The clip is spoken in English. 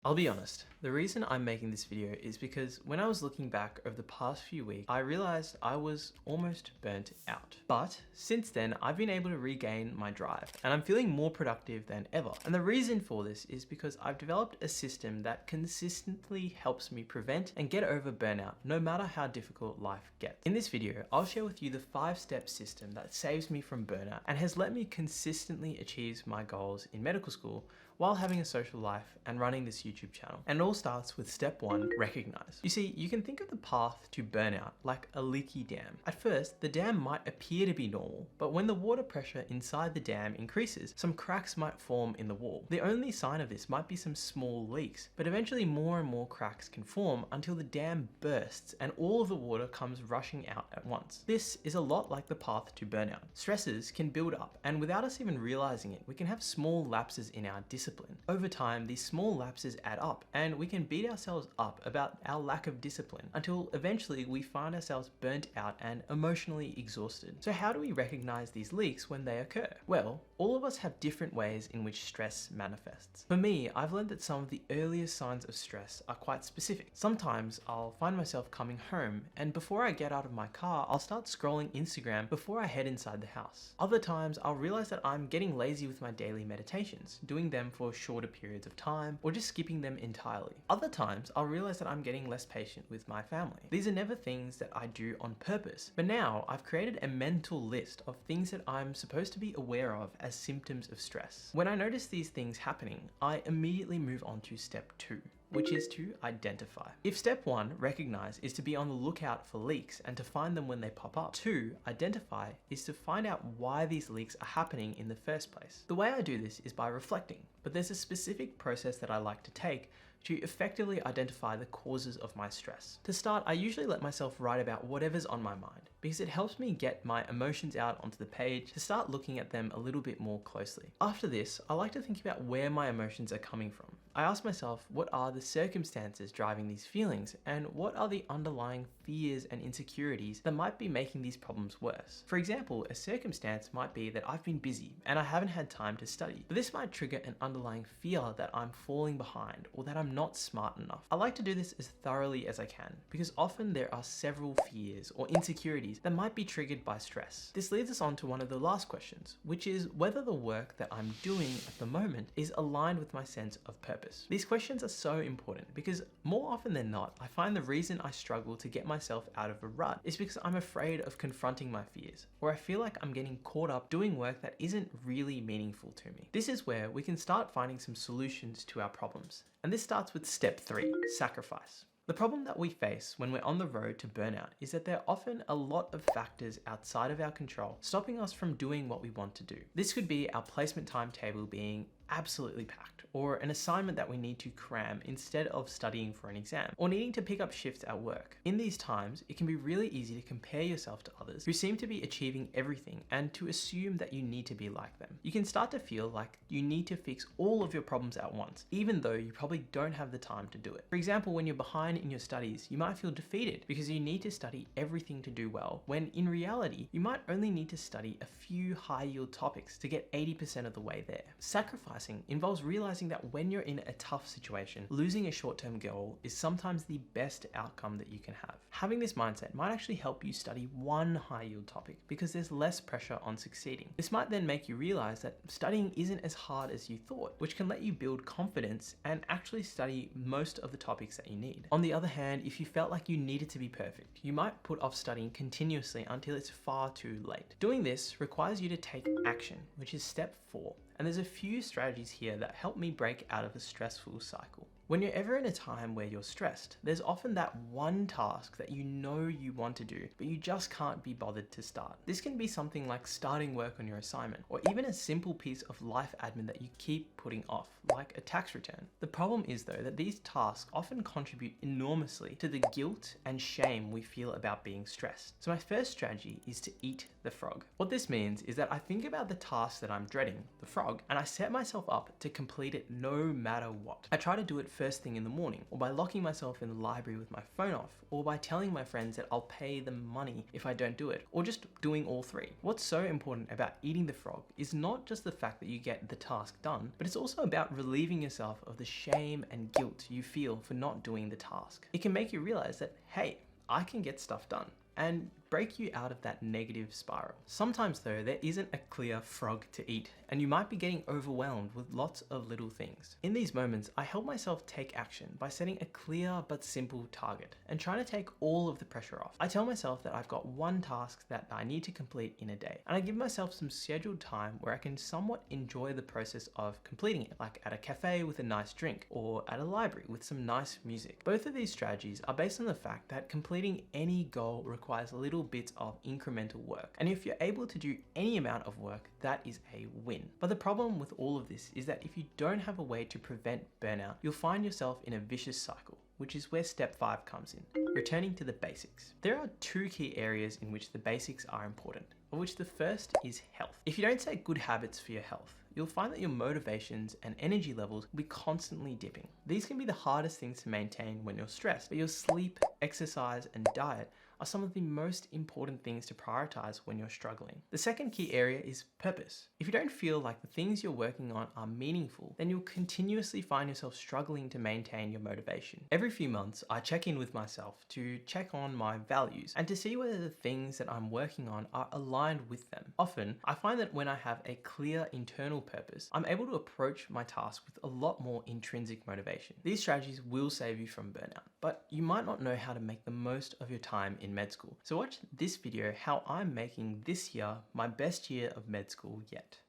I'll be honest, the reason I'm making this video is because when I was looking back over the past few weeks, I realized I was almost burnt out. But since then, I've been able to regain my drive and I'm feeling more productive than ever. And the reason for this is because I've developed a system that consistently helps me prevent and get over burnout, no matter how difficult life gets. In this video, I'll share with you the 5-step system that saves me from burnout and has let me consistently achieve my goals in medical school while having a social life and running this YouTube channel. And it all starts with step 1, recognize. You see, you can think of the path to burnout like a leaky dam. At first, the dam might appear to be normal, but when the water pressure inside the dam increases, some cracks might form in the wall. The only sign of this might be some small leaks, but eventually more and more cracks can form until the dam bursts and all of the water comes rushing out at once. This is a lot like the path to burnout. Stresses can build up, and without us even realizing it, we can have small lapses in our discipline. Over time, these small lapses add up, and we can beat ourselves up about our lack of discipline until eventually we find ourselves burnt out and emotionally exhausted. So how do we recognize these leaks when they occur? Well, all of us have different ways in which stress manifests. For me, I've learned that some of the earliest signs of stress are quite specific. Sometimes I'll find myself coming home, and before I get out of my car, I'll start scrolling Instagram before I head inside the house. Other times, I'll realize that I'm getting lazy with my daily meditations, doing them for shorter periods of time, or just skipping them entirely. Other times, I'll realize that I'm getting less patient with my family. These are never things that I do on purpose, but now I've created a mental list of things that I'm supposed to be aware of as symptoms of stress. When I notice these things happening, I immediately move on to step 2, which is to identify. If step 1, recognize, is to be on the lookout for leaks and to find them when they pop up, 2, identify, is to find out why these leaks are happening in the first place. The way I do this is by reflecting, but there's a specific process that I like to take to effectively identify the causes of my stress. To start, I usually let myself write about whatever's on my mind because it helps me get my emotions out onto the page to start looking at them a little bit more closely. After this, I like to think about where my emotions are coming from. I ask myself, what are the circumstances driving these feelings, and what are the underlying fears and insecurities that might be making these problems worse? For example, a circumstance might be that I've been busy and I haven't had time to study, but this might trigger an underlying fear that I'm falling behind or that I'm not smart enough. I like to do this as thoroughly as I can because often there are several fears or insecurities that might be triggered by stress. This leads us on to one of the last questions, which is whether the work that I'm doing at the moment is aligned with my sense of purpose. These questions are so important because more often than not, I find the reason I struggle to get myself out of a rut is because I'm afraid of confronting my fears, or I feel like I'm getting caught up doing work that isn't really meaningful to me. This is where we can start finding some solutions to our problems. And this starts with step 3, sacrifice. The problem that we face when we're on the road to burnout is that there are often a lot of factors outside of our control stopping us from doing what we want to do. This could be our placement timetable being absolutely packed, or an assignment that we need to cram instead of studying for an exam, or needing to pick up shifts at work. In these times, it can be really easy to compare yourself to others who seem to be achieving everything and to assume that you need to be like them. You can start to feel like you need to fix all of your problems at once, even though you probably don't have the time to do it. For example, when you're behind in your studies, you might feel defeated because you need to study everything to do well, when in reality, you might only need to study a few high-yield topics to get 80% of the way there. Sacrificing involves realizing that when you're in a tough situation, losing a short-term goal is sometimes the best outcome that you can have. Having this mindset might actually help you study one high-yield topic because there's less pressure on succeeding. This might then make you realize that studying isn't as hard as you thought, which can let you build confidence and actually study most of the topics that you need. On the other hand, if you felt like you needed to be perfect, you might put off studying continuously until it's far too late. Doing this requires you to take action, which is step 4. And there's a few strategies here that help me break out of a stressful cycle. When you're ever in a time where you're stressed, there's often that one task that you know you want to do, but you just can't be bothered to start. This can be something like starting work on your assignment, or even a simple piece of life admin that you keep putting off, like a tax return. The problem is though that these tasks often contribute enormously to the guilt and shame we feel about being stressed. So my first strategy is to eat the frog. What this means is that I think about the task that I'm dreading, the frog, and I set myself up to complete it no matter what. I try to do it first thing in the morning, or by locking myself in the library with my phone off, or by telling my friends that I'll pay them money if I don't do it, or just doing all three. What's so important about eating the frog is not just the fact that you get the task done, but it's also about relieving yourself of the shame and guilt you feel for not doing the task. It can make you realize that, hey, I can get stuff done, and break you out of that negative spiral. Sometimes though, there isn't a clear frog to eat, and you might be getting overwhelmed with lots of little things. In these moments, I help myself take action by setting a clear but simple target and trying to take all of the pressure off. I tell myself that I've got one task that I need to complete in a day, and I give myself some scheduled time where I can somewhat enjoy the process of completing it, like at a cafe with a nice drink, or at a library with some nice music. Both of these strategies are based on the fact that completing any goal requires little bits of incremental work, and if you're able to do any amount of work, that is a win. But the problem with all of this is that if you don't have a way to prevent burnout, you'll find yourself in a vicious cycle, which is where step 5 comes in, returning to the basics. There are 2 key areas in which the basics are important, of which the first is health. If you don't set good habits for your health, you'll find that your motivations and energy levels will be constantly dipping. These can be the hardest things to maintain when you're stressed, but your sleep, exercise, and diet are some of the most important things to prioritize when you're struggling. The second key area is purpose. If you don't feel like the things you're working on are meaningful, then you'll continuously find yourself struggling to maintain your motivation. Every few months, I check in with myself to check on my values and to see whether the things that I'm working on are aligned with them. Often, I find that when I have a clear internal purpose, I'm able to approach my task with a lot more intrinsic motivation. These strategies will save you from burnout, but you might not know how to make the most of your time in med school. So watch this video how I'm making this year my best year of med school yet.